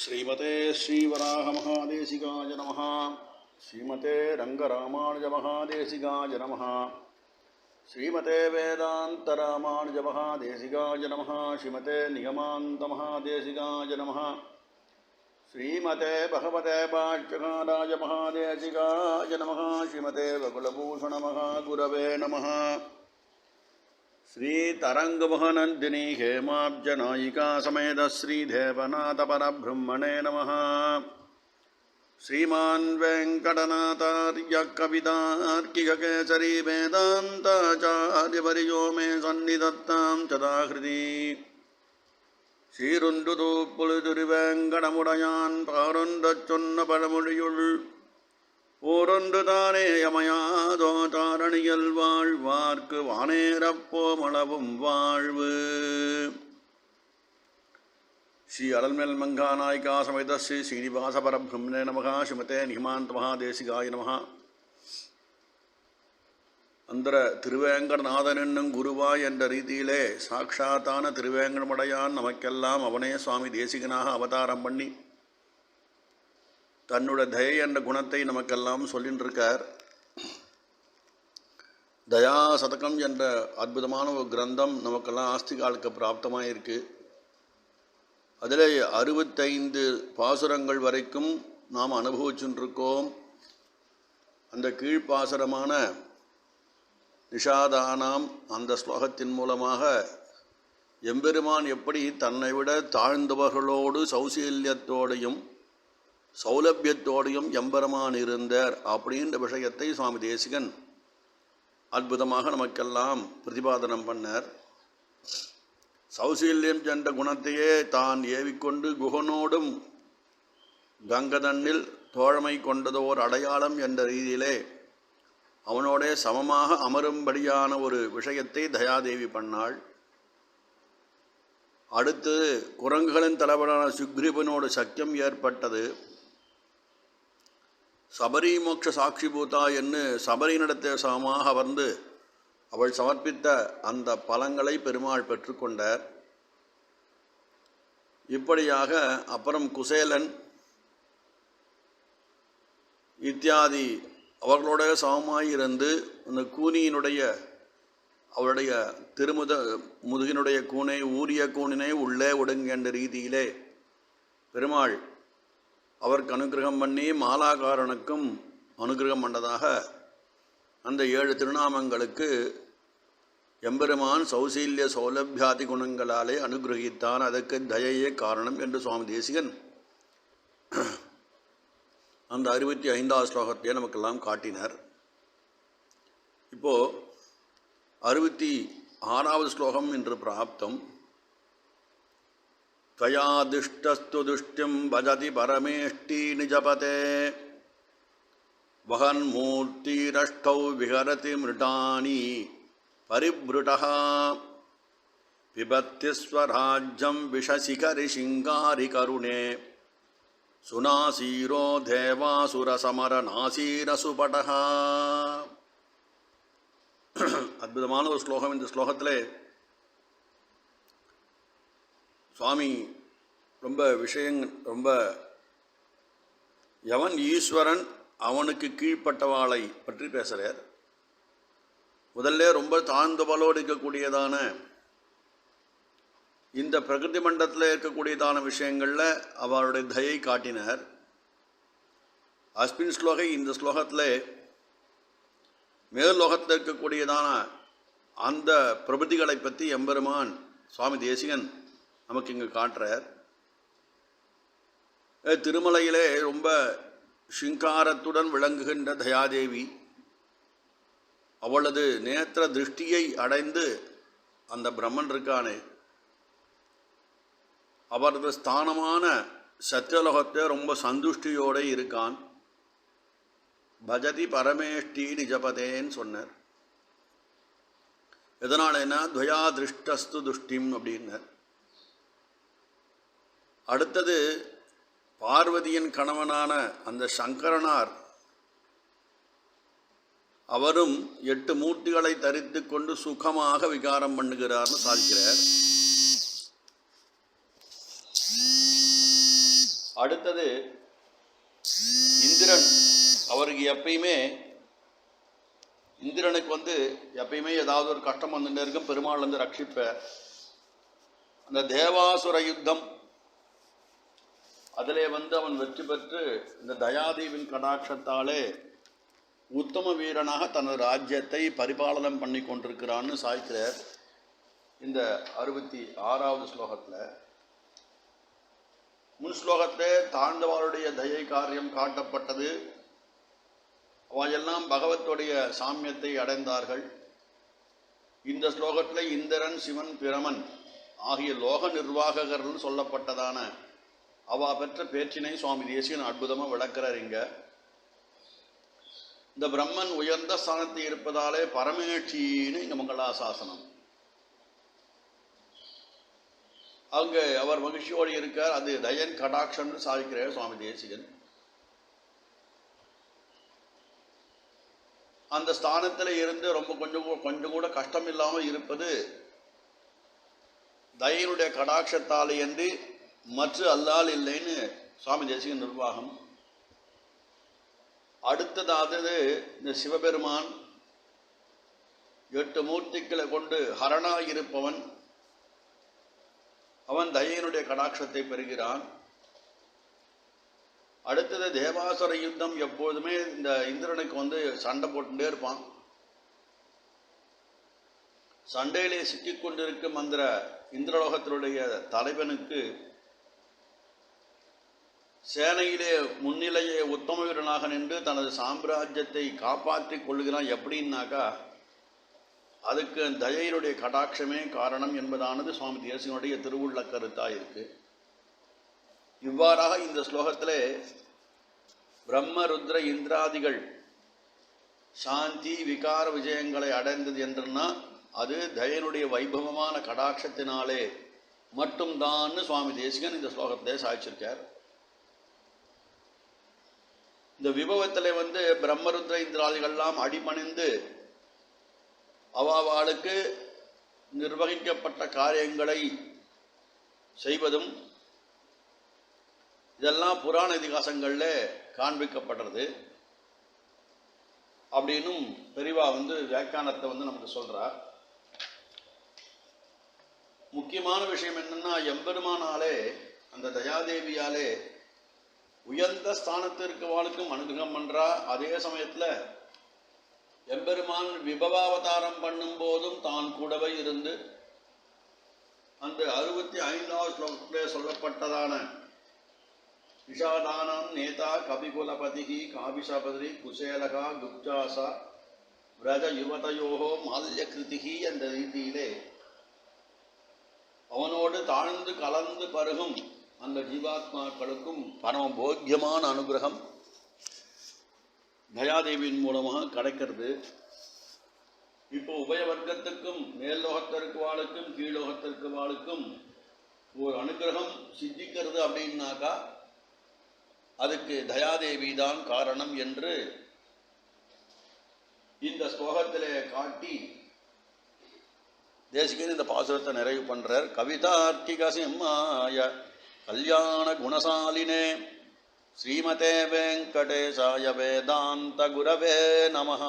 श्रीमते श्रीवराहमहादेशिकाय नमः। श्रीमते रङ्गरामानुजमहादेशिकाय नमः। श्रीमते वेदान्तरामानुजमहादेशिकाय नमः। श्रीमते निगमान्तमहादेशिकाय नमः। श्रीमते भगवते भाष्यकाराय महादेशिकाय नमः। श्रीमते वकुलभूषणमहागुरवे नमः। श्रीतरङ्गमहनन्दिनी हेमाब्जनायिका समेत श्रीदेवनाथपरब्रह्मणे नमः। श्रीमान् वेङ्कटनाथार्य कवितार्किककेसरी वेदान्ताचार्यवर्यो मे सन्निधत्तां सदाहृदि। சீருண்டுது புலிதுரிவேங்கடமுடையான் பாரொன்றச் சொன்ன பழமொழியுள் ஓரொன்று தானே யமயாதோ தாரணியல் வாழ்வார்க்கு வானேரப்போமளவும் வாழ்வு. ஸ்ரீ அலல்மேல் மங்கா நாயிகா சமேத ஸ்ரீ ஸ்ரீனிவாச பரபிரம்மணே நமகா. ஸ்ரீமதே நிகமாந்த மகாதேசிகாய நமகா. அந்த திருவேங்கடநாதன் என்னும் குருவாய் என்ற ரீதியிலே சாட்சாத்தான திருவேங்கடமுடையான் நமக்கெல்லாம் அவனே சுவாமி தேசிகனாக அவதாரம் பண்ணி தன்னுடைய தயை என்ற குணத்தை நமக்கெல்லாம் சொல்லின்றிருக்கார். தயா சதகம் என்ற அற்புதமான ஒரு கிரந்தம் நமக்கெல்லாம் ஆஸ்திகாலுக்கு பிராப்தமாக இருக்குது. அதில் 65 பாசுரங்கள் வரைக்கும் நாம் அனுபவிச்சுருக்கோம். அந்த கீழ்ப்பாசுரமான நிஷாதானாம் அந்த ஸ்லோகத்தின் மூலமாக எம்பெருமான் எப்படி தன்னை விட தாழ்ந்தவர்களோடு சௌசீல்யத்தோடையும் சௌலபியத்தோடையும் எம்பெருமான் இருந்தார் அப்படின்ற விஷயத்தை சுவாமி தேசிகன் அற்புதமாக நமக்கெல்லாம் பிரதிபாதனம் பண்ணார். சௌசீல்யம் என்ற குணத்தையே தான் ஏவிக்கொண்டு குகனோடும் கங்கதன்னில் தோழமை கொண்டதோர் அடையாளம் என்ற ரீதியிலே அவனோட சமமாக அமரும்படியான ஒரு விஷயத்தை தயாதேவி பண்ணாள். அடுத்து குரங்குகளின் தலைவரான சுக்ரீவனோடு சக்கியம் ஏற்பட்டது. சபரி மோட்ச சாட்சிபூதா என்று சபரியினிடத்தை சமமாக வந்து அவள் சமர்ப்பித்த அந்த பலங்களை பெருமாள் பெற்றுக்கொண்டார். இப்படியாக அப்புறம் குசேலன் இத்தியாதி அவர்களோட சமமாயிருந்து அந்த கூனியினுடைய அவருடைய முதுகினுடைய கூனை ஊரிய கூனினை உள்ளே ஒடுங்க என்ற ரீதியிலே பெருமாள் அவருக்கு அனுகிரகம் பண்ணி மாலாகாரனுக்கும் அனுகிரகம் பண்ணதாக அந்த 7 திருநாமங்களுக்கு எம்பெருமான் சௌசீல்ய சௌலபியாதி குணங்களாலே அனுகிரகித்தான். அதற்கு தயையே காரணம் என்று சுவாமி தேசிகன் அந்த 65வது ஸ்லோகத்தையே நமக்கெல்லாம் காட்டினார். இப்போது 66வது ஸ்லோகம் என்று பிராப்தம். त्वया दिष्टस्तु दुष्टिं भजति परमेष्टि निजपते वहन्मूर्तिरष्टौ विहरति मृटानि परिभृटः पिबत्ति स्वराज्यं विषशिखरि शिङ्गारिकरुणे सुनासीरो தேவாசுரசமரநாசீரசுபடः. அற்புதமான ஒரு ஸ்லோகம். இந்த ஸ்லோகத்தில் சுவாமி ரொம்ப எவன் ஈஸ்வரன் அவனுக்கு கீழ்ப்பட்டவாளை பற்றி பேசுகிறார். முதல்ல ரொம்ப தாழ்ந்தவளோடு இருக்கக்கூடியதான இந்த பிரகிருதி மண்டலத்தில் இருக்கக்கூடியதான விஷயங்களில் அவருடைய தயை காட்டினார். அஸ்மின் ஸ்லோகை இந்த ஸ்லோகத்தில் மேல்லோகத்தில் இருக்கக்கூடியதான அந்த பிரபுதிகளை பற்றி எம்பெருமான் சுவாமி தேசிகன் நமக்கு இங்கே காட்டுறார். திருமலையிலே ரொம்ப சிங்காரத்துடன் விளங்குகின்ற தயாதேவி அவளது நேத்திர திருஷ்டியை அடைந்து அந்த பிரம்மன் இருக்கானே அவரது ஸ்தானமான சத்தியலோகத்தை ரொம்ப சந்துஷ்டியோடு இருக்கான். பஜதி பரமேஷ்டி நிஜபதேன்னு சொன்னார். எதனாலனா துவயா திருஷ்டஸ்து துஷ்டிம் அப்படின்னார். அடுத்தது பார்வதியின் கணவனான அந்த சங்கரனார் அவரும் 8 மூர்த்திகளை தரித்து கொண்டு சுகமாக விகாரம் பண்ணுகிறார்னு சாதிக்கிறார். அடுத்தது இந்திரன். அவருக்கு எப்பயுமே இந்திரனுக்கு எப்பயுமே ஏதாவது ஒரு கஷ்டம் வந்துட்டே இருக்கும். பெருமாள் ரட்சிப்பார். அந்த தேவாசுர யுத்தம் அதிலே அவன் வெற்றி பெற்று இந்த தயாதேவின் கடாட்சத்தாலே உத்தம வீரனாக தனது ராஜ்யத்தை பரிபாலனம் பண்ணி கொண்டிருக்கிறான்னு சாய்க்கிறார் இந்த 66வது ஸ்லோகத்தில். முன் ஸ்லோகத்திலே தாண்டவாளுடைய தயை காரியம் காட்டப்பட்டது. அவையெல்லாம் பகவத்துடைய சாமியத்தை அடைந்தார்கள். இந்த ஸ்லோகத்தில் இந்திரன், சிவன், பிரமன் ஆகிய லோக நிர்வாகர்கள் சொல்லப்பட்டதான அவா பெற்ற பேச்சினை சுவாமி தேசிகன் அற்புதமாக விளக்கிறார். இந்த பிரம்மன் உயர்ந்த ஸ்தானத்தில் இருப்பதாலே பரமேட்சின்னு இங்கே மங்களாசாசனம். அங்கே அவர் மகிழ்ச்சியோடு இருக்கார். அது தயன் கடாட்சம் சாதிக்கிறார் சுவாமி தேசிகன். அந்த ஸ்தானத்தில் இருந்து ரொம்ப கொஞ்சம் கூட கஷ்டம் இல்லாமல் இருப்பது தயனுடைய கடாட்சத்தாலே என்று மற்ற அல்லால் இல்லைன்னு சுவாமி தேசிகன் நிர்வாகம். அடுத்ததாவது இந்த சிவபெருமான் 8 மூர்த்திகளை கொண்டு ஹரணாயிருப்பவன். அவன் தயனுடைய கடாட்சத்தை பெறுகிறான். அடுத்தது தேவாசுர யுத்தம். எப்போதுமே இந்த இந்திரனுக்கு சண்டை போட்டுட்டே இருப்பான். சண்டையிலே சிக்கிக்கொண்டிருக்கும் அந்த இந்திரலோகத்தினுடைய தலைவனுக்கு சேனையிலே முன்னிலையே உத்தம வீரனாக நின்று தனது சாம்ராஜ்யத்தை காப்பாற்றி கொள்ளுகிறான். எப்படின்னாக்கா அதுக்கு தயையினுடைய கடாட்சமே காரணம் என்பதானது சுவாமி தேசிகனுடைய திருவுள்ள கருத்தாக இருக்கு. இவ்வாறாக இந்த ஸ்லோகத்திலே பிரம்ம ருத்ர இந்திராதிகள் சாந்தி விகார விஜயங்களை அடைந்தது என்றுன்னா அது தயனுடைய வைபவமான கடாட்சத்தினாலே மட்டும்தான் சுவாமி தேசிகன் இந்த ஸ்லோகத்திலே சாய்ச்சிருக்கார். இந்த விபவத்தில் பிரம்மருத்ர இந்திராதிகள்லாம் அடிபணிந்து அவாவாளுக்கு நிர்வகிக்கப்பட்ட காரியங்களை செய்வதும் இதெல்லாம் புராண இதிகாசங்களில் காண்பிக்கப்படுறது அப்படின்னும் பெரிவா வியாக்கியானத்தை நமக்கு சொல்கிறார். முக்கியமான விஷயம் என்னன்னா, எம்பெருமானாலே அந்த தயாதேவியாலே உயர்ந்த ஸ்தானத்திற்கு வாழ்க்கும் அனுகிரகம் பண்றா. அதே சமயத்தில் எம்பெருமான் விபவாவதாரம் பண்ணும் போதும் தான் கூடவே இருந்து அந்த 65வது ஸ்லோகத்திலே சொல்லப்பட்டதான விஷாதானம் நேதா கபிகுலபதி காபிஷபதி குசேலகா குப்ஜாசா விரஜ யுவதையோகோ மால்ய கிருதிகி என்ற ரீதியிலே அவனோடு தாழ்ந்து கலந்து பருகும் அந்த ஜீவாத்மாக்களுக்கும் பரம போக்கியமான அனுகிரகம் தயாதேவியின் மூலமாக கிடைக்கிறது. இப்போ உபய வர்க்கத்துக்கும் மேல்லோகத்திற்கு வாளுக்கும் கீழோகத்திற்கு வாளுக்கும் ஒரு அனுகிரகம் சித்திக்கிறது அப்படின்னாக்கா அதுக்கு தயாதேவி தான் காரணம் என்று இந்த ஸ்லோகத்திலே காட்டி தேசிகன் இந்த பாசுரத்தை நிறைவு பண்றார். கவிதார்க்கிக சிம்மாய கல்யாண குணசாலினே ஸ்ரீமதே வெங்கடேசாய வேதாந்த குரவே நமஹ.